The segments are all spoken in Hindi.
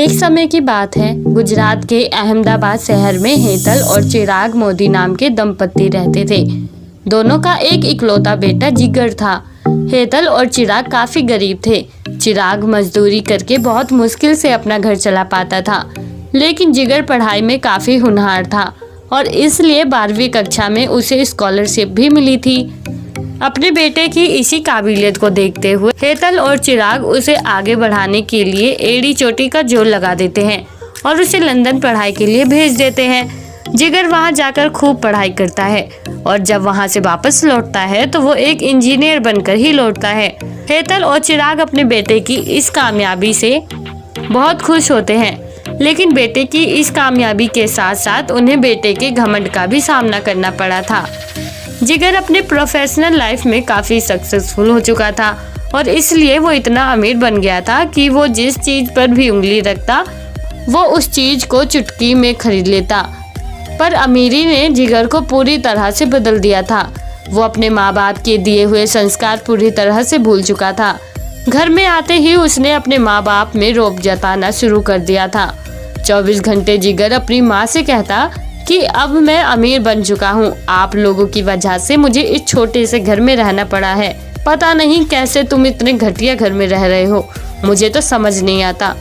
एक समय की बात है, गुजरात के अहमदाबाद शहर में हेतल और चिराग मोदी नाम के दंपति रहते थे। दोनों का एक इकलौता बेटा जिगर था। हेतल और चिराग काफी गरीब थे। चिराग मजदूरी करके बहुत मुश्किल से अपना घर चला पाता था, लेकिन जिगर पढ़ाई में काफी होनहार था और इसलिए 12वीं कक्षा में उसे स्कॉलरशिप भी मिली थी। अपने बेटे की इसी काबिलियत को देखते हुए हेतल और चिराग उसे आगे बढ़ाने के लिए एड़ी चोटी का जोर लगा देते हैं और उसे लंदन पढ़ाई के लिए भेज देते हैं। जिगर वहां जाकर खूब पढ़ाई करता है और जब वहां से वापस लौटता है तो वो एक इंजीनियर बनकर ही लौटता है। हेतल और चिराग अपने बेटे की इस कामयाबी से बहुत खुश होते हैं, लेकिन बेटे की इस कामयाबी के साथ साथ उन्हें बेटे के घमंड का भी सामना करना पड़ा था। जिगर अपने प्रोफेशनल लाइफ में काफ़ी सक्सेसफुल हो चुका था और इसलिए वो इतना अमीर बन गया था कि वो जिस चीज़ पर भी उंगली रखता वो उस चीज़ को चुटकी में खरीद लेता। पर अमीरी ने जिगर को पूरी तरह से बदल दिया था। वो अपने माँ बाप के दिए हुए संस्कार पूरी तरह से भूल चुका था। घर में आते ही उसने अपने माँ बाप में रौब जताना शुरू कर दिया था। 24 घंटे जिगर अपनी माँ से कहता कि अब मैं अमीर बन चुका हूँ, आप लोगों की वजह से मुझे इस छोटे से घर में रहना पड़ा है। पता नहीं कैसे तुम इतने घटिया घर में रह रहे हो, मुझे तो समझ नहीं आता।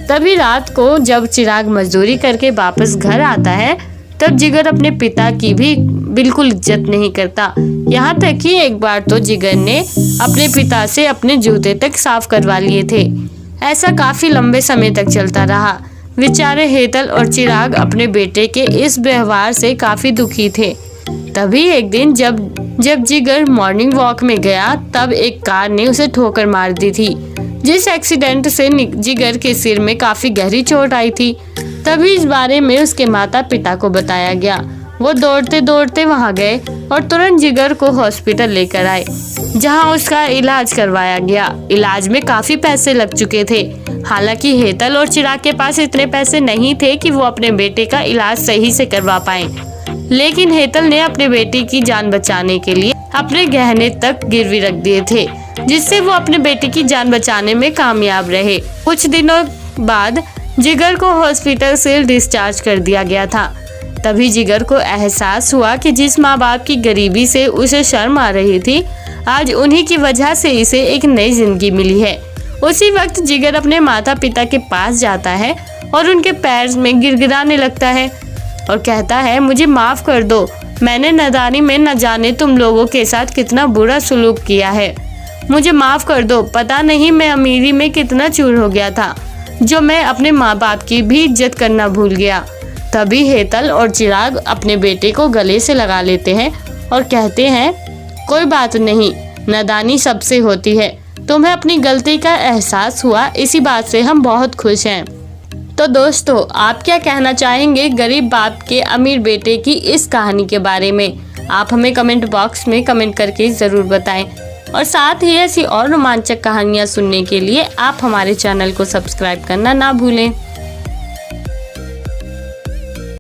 तभी रात को जब चिराग मजदूरी करके वापस घर आता है तब जिगर अपने पिता की भी बिल्कुल इज्जत नहीं करता। यहाँ तक कि एक बार तो जिगर ने अपने पिता से अपने जूते तक साफ करवा लिए थे। ऐसा काफी लंबे समय तक चलता रहा। बेचारे हेतल और चिराग अपने बेटे के इस व्यवहार से काफी दुखी थे। तभी एक दिन जब जिगर मॉर्निंग वॉक में गया तब एक कार ने उसे ठोकर मार दी थी, जिस एक्सीडेंट से जिगर के सिर में काफी गहरी चोट आई थी। तभी इस बारे में उसके माता पिता को बताया गया। वो दौड़ते दौड़ते वहां गए और तुरंत जिगर को हॉस्पिटल लेकर आए, जहां उसका इलाज करवाया गया। इलाज में काफी पैसे लग चुके थे। हालांकि हेतल और चिराग के पास इतने पैसे नहीं थे कि वो अपने बेटे का इलाज सही से करवा पाए, लेकिन हेतल ने अपने बेटे की जान बचाने के लिए अपने गहने तक गिरवी रख दिए थे, जिससे वो अपने बेटे की जान बचाने में कामयाब रहे। कुछ दिनों बाद जिगर को हॉस्पिटल से डिस्चार्ज कर दिया गया था। तभी जिगर को एहसास हुआ कि जिस माँ बाप की गरीबी से उसे शर्म आ रही थी, आज उन्हीं की वजह से इसे एक नई जिंदगी मिली है। उसी वक्त जिगर अपने माता पिता के पास जाता है और उनके पैर में गिड़गिड़ाने लगता है और कहता है, मुझे माफ कर दो, मैंने नादानी में न जाने तुम लोगों के साथ कितना बुरा सलूक किया है। मुझे माफ कर दो, पता नहीं मैं अमीरी में कितना चूर हो गया था, जो मैं अपने माँ बाप की भी इज्जत करना भूल गया। तभी हेतल और चिराग अपने बेटे को गले से लगा लेते हैं और कहते हैं, कोई बात नहीं, नादानी सबसे होती है, तुम्हें अपनी गलती का एहसास हुआ, इसी बात से हम बहुत खुश हैं। तो दोस्तों, आप क्या कहना चाहेंगे गरीब बाप के अमीर बेटे की इस कहानी के बारे में? आप हमें कमेंट बॉक्स में कमेंट करके ज़रूर बताएं और साथ ही ऐसी और रोमांचक कहानियाँ सुनने के लिए आप हमारे चैनल को सब्सक्राइब करना ना भूलें।